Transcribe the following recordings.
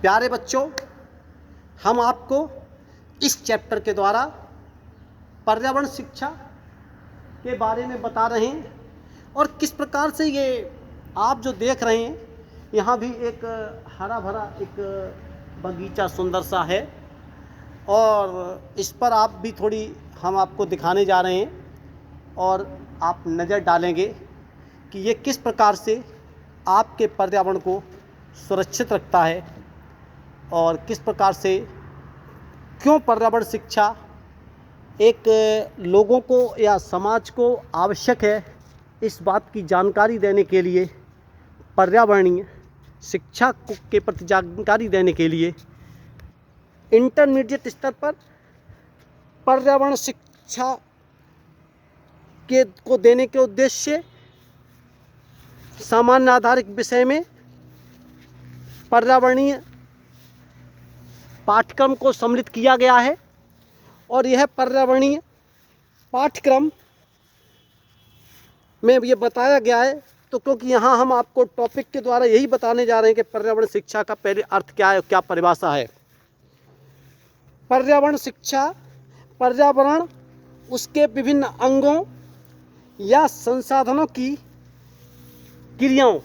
प्यारे बच्चों, हम आपको इस चैप्टर के द्वारा पर्यावरण शिक्षा के बारे में बता रहे हैं और किस प्रकार से ये आप जो देख रहे हैं यहाँ भी एक हरा भरा एक बगीचा सुंदर सा है और इस पर आप भी थोड़ी हम आपको दिखाने जा रहे हैं और आप नज़र डालेंगे कि ये किस प्रकार से आपके पर्यावरण को सुरक्षित रखता है और किस प्रकार से क्यों पर्यावरण शिक्षा एक लोगों को या समाज को आवश्यक है। इस बात की जानकारी देने के लिए, पर्यावरणीय शिक्षा के प्रति जानकारी देने के लिए इंटरमीडिएट स्तर पर पर्यावरण शिक्षा को देने के उद्देश्य से सामान्य आधारित विषय में पर्यावरणीय पाठ्यक्रम को सम्मिलित किया गया है और यह पर्यावरणीय पाठ्यक्रम में ये बताया गया है। तो क्योंकि यहाँ हम आपको टॉपिक के द्वारा यही बताने जा रहे हैं कि पर्यावरण शिक्षा का पहले अर्थ क्या है, क्या परिभाषा है। पर्यावरण शिक्षा, पर्यावरण उसके विभिन्न अंगों या संसाधनों की क्रियाओं,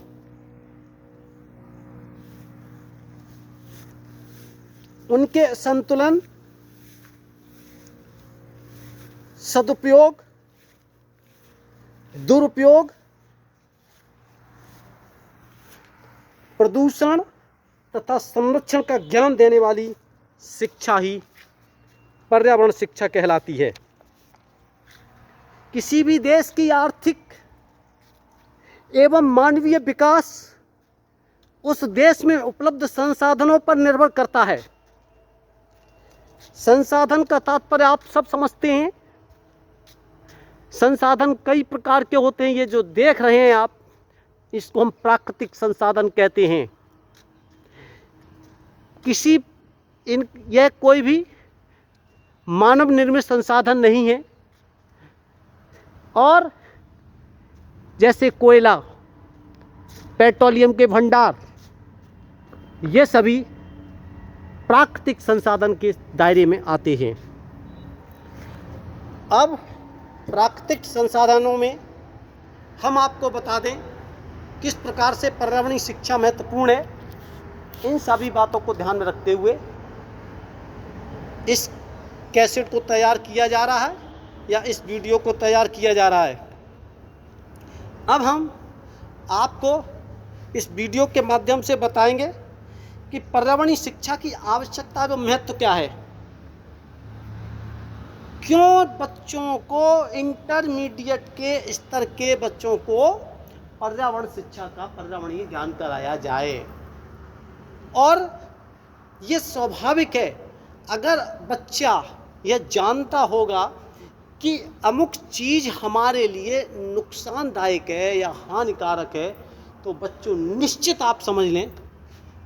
उनके संतुलन, सदुपयोग, दुरुपयोग, प्रदूषण तथा संरक्षण का ज्ञान देने वाली शिक्षा ही पर्यावरण शिक्षा कहलाती है। किसी भी देश की आर्थिक एवं मानवीय विकास उस देश में उपलब्ध संसाधनों पर निर्भर करता है। संसाधन का तात्पर्य आप सब समझते हैं। संसाधन कई प्रकार के होते हैं। ये जो देख रहे हैं आप, इसको हम प्राकृतिक संसाधन कहते हैं। यह कोई भी मानव निर्मित संसाधन नहीं है। और जैसे कोयला, पेट्रोलियम के भंडार, ये सभी प्राकृतिक संसाधन के दायरे में आते हैं। अब प्राकृतिक संसाधनों में हम आपको बता दें किस प्रकार से पर्यावरणीय शिक्षा महत्वपूर्ण है। इन सभी बातों को ध्यान में रखते हुए इस कैसेट को तैयार किया जा रहा है या इस वीडियो को तैयार किया जा रहा है। अब हम आपको इस वीडियो के माध्यम से बताएंगे कि पर्यावरणीय शिक्षा की आवश्यकता व महत्व क्या है। क्यों बच्चों को, इंटरमीडिएट के स्तर के बच्चों को पर्यावरण शिक्षा का पर्यावरणीय ज्ञान कराया जाए। और ये स्वाभाविक है, अगर बच्चा यह जानता होगा कि अमुक चीज़ हमारे लिए नुकसानदायक है या हानिकारक है, तो बच्चों निश्चित आप समझ लें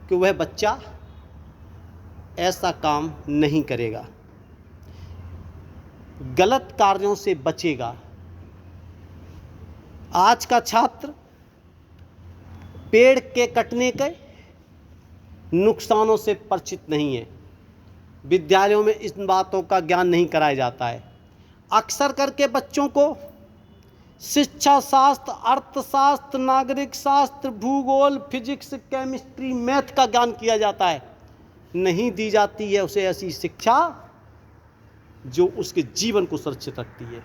कि वह बच्चा ऐसा काम नहीं करेगा, गलत कार्यों से बचेगा। आज का छात्र पेड़ के कटने के नुकसानों से परिचित नहीं है। विद्यालयों में इन बातों का ज्ञान नहीं कराया जाता है। अक्सर करके बच्चों को शिक्षा शास्त्र, अर्थशास्त्र, नागरिक शास्त्र, भूगोल, फिजिक्स, केमिस्ट्री, मैथ का ज्ञान किया जाता है। नहीं दी जाती है उसे ऐसी शिक्षा जो उसके जीवन को सुरक्षित रखती है।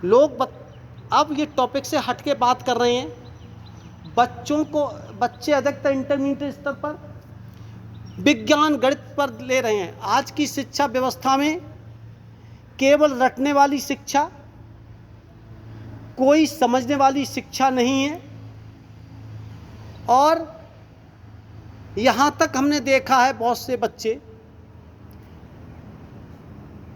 लोग अब ये टॉपिक से हट के बात कर रहे हैं। बच्चे अधिकतर इंटरमीडिएट स्तर पर विज्ञान, गणित पर ले रहे हैं। आज की शिक्षा व्यवस्था में केवल रटने वाली शिक्षा, कोई समझने वाली शिक्षा नहीं है। और यहाँ तक हमने देखा है बहुत से बच्चे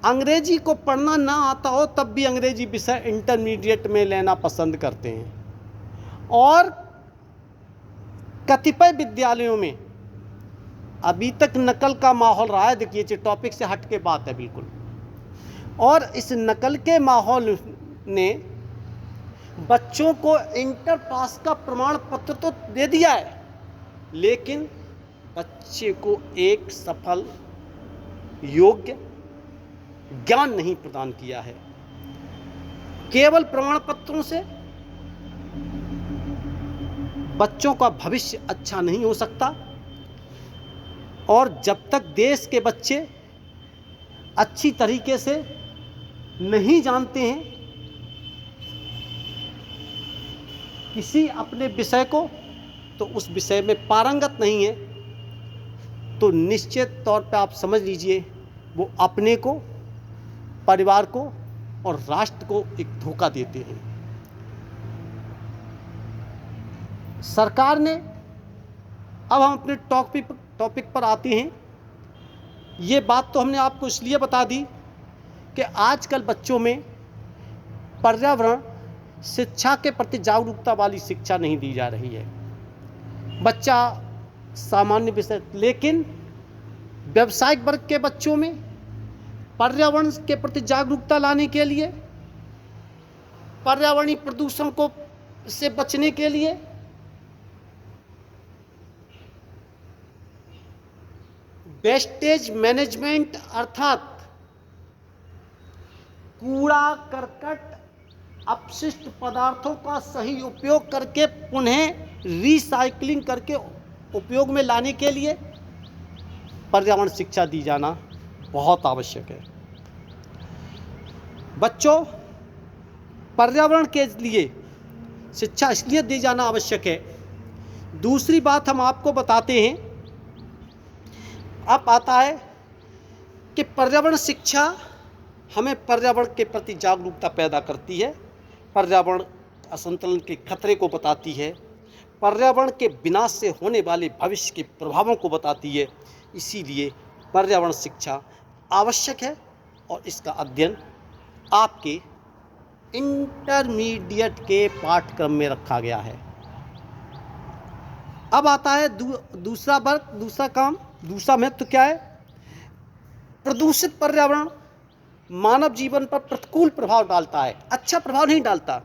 अंग्रेजी को पढ़ना ना आता हो तब भी अंग्रेजी विषय इंटरमीडिएट में लेना पसंद करते हैं। और कतिपय विद्यालयों में अभी तक नकल का माहौल रहा है। देखिए, टॉपिक से हट के बात है बिल्कुल। और इस नकल के माहौल ने बच्चों को इंटर पास का प्रमाण पत्र तो दे दिया है, लेकिन बच्चे को एक सफल योग्य ज्ञान नहीं प्रदान किया है। केवल प्रमाण पत्रों से बच्चों का भविष्य अच्छा नहीं हो सकता, और जब तक देश के बच्चे अच्छी तरीके से नहीं जानते हैं किसी अपने विषय को, तो उस विषय में पारंगत नहीं है, तो निश्चित तौर पे आप समझ लीजिए वो अपने को, परिवार को और राष्ट्र को एक धोखा देते हैं। सरकार ने, अब हम अपने टॉपिक पर आते हैं। ये बात तो हमने आपको इसलिए बता दी कि आजकल बच्चों में पर्यावरण शिक्षा के प्रति जागरूकता वाली शिक्षा नहीं दी जा रही है। बच्चा सामान्य विषय, लेकिन व्यावसायिक वर्ग के बच्चों में पर्यावरण के प्रति जागरूकता लाने के लिए, पर्यावरणीय प्रदूषण को से बचने के लिए वेस्टेज मैनेजमेंट अर्थात कूड़ा करकट अपशिष्ट पदार्थों का सही उपयोग करके पुनः रिसाइकलिंग करके उपयोग में लाने के लिए पर्यावरण शिक्षा दी जाना बहुत आवश्यक है। बच्चों, पर्यावरण के लिए शिक्षा इसलिए दी जाना आवश्यक है। दूसरी बात हम आपको बताते हैं, अब आता है कि पर्यावरण शिक्षा हमें पर्यावरण के प्रति जागरूकता पैदा करती है, पर्यावरण असंतुलन के खतरे को बताती है, पर्यावरण के विनाश से होने वाले भविष्य के प्रभावों को बताती है। इसीलिए पर्यावरण शिक्षा आवश्यक है और इसका अध्ययन आपके इंटरमीडिएट के पाठ्यक्रम में रखा गया है। अब आता है दूसरा वर्ग, दूसरा काम, दूसरा महत्व क्या है? प्रदूषित पर्यावरण मानव जीवन पर प्रतिकूल प्रभाव डालता है, अच्छा प्रभाव नहीं डालता।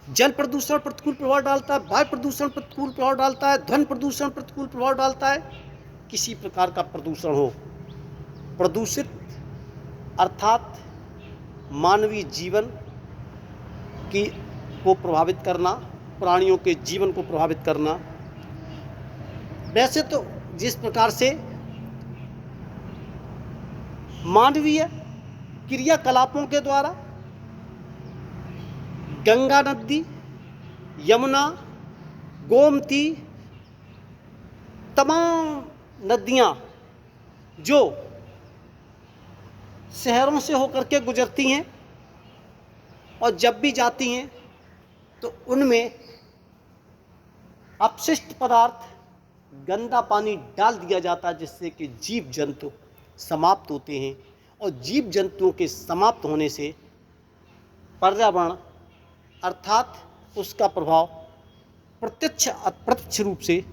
जल प्रदूषण प्रतिकूल प्रभाव डालता है, वायु प्रदूषण प्रतिकूल प्रभाव डालता है, ध्वनि प्रदूषण प्रतिकूल प्रभाव डालता है। किसी प्रकार का प्रदूषण हो, प्रदूषित अर्थात मानवीय जीवन को प्रभावित करना, प्राणियों के जीवन को प्रभावित करना। वैसे तो जिस प्रकार से मानवीय क्रियाकलापों के द्वारा गंगा नदी, यमुना, गोमती, तमाम नदियां जो शहरों से होकर के गुजरती हैं और जब भी जाती हैं तो उनमें अपशिष्ट पदार्थ, गंदा पानी डाल दिया जाता है, जिससे कि जीव जंतु समाप्त होते हैं। और जीव जंतुओं के समाप्त होने से पर्यावरण अर्थात उसका प्रभाव प्रत्यक्ष अप्रत्यक्ष रूप से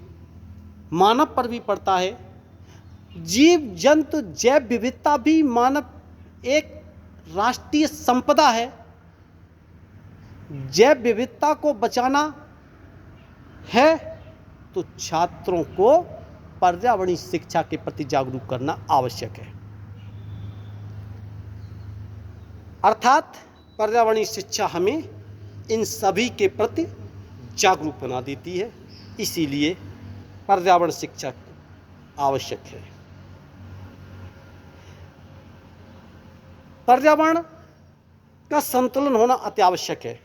मानव पर भी पड़ता है। जीव जंतु जैव विविधता भी मानव एक राष्ट्रीय संपदा है। जैव विविधता को बचाना है तो छात्रों को पर्यावरणीय शिक्षा के प्रति जागरूक करना आवश्यक है। अर्थात पर्यावरणीय शिक्षा हमें इन सभी के प्रति जागरूक बना देती है, इसीलिए पर्यावरण शिक्षा आवश्यक है। पर्यावरण का संतुलन होना अत्यावश्यक है।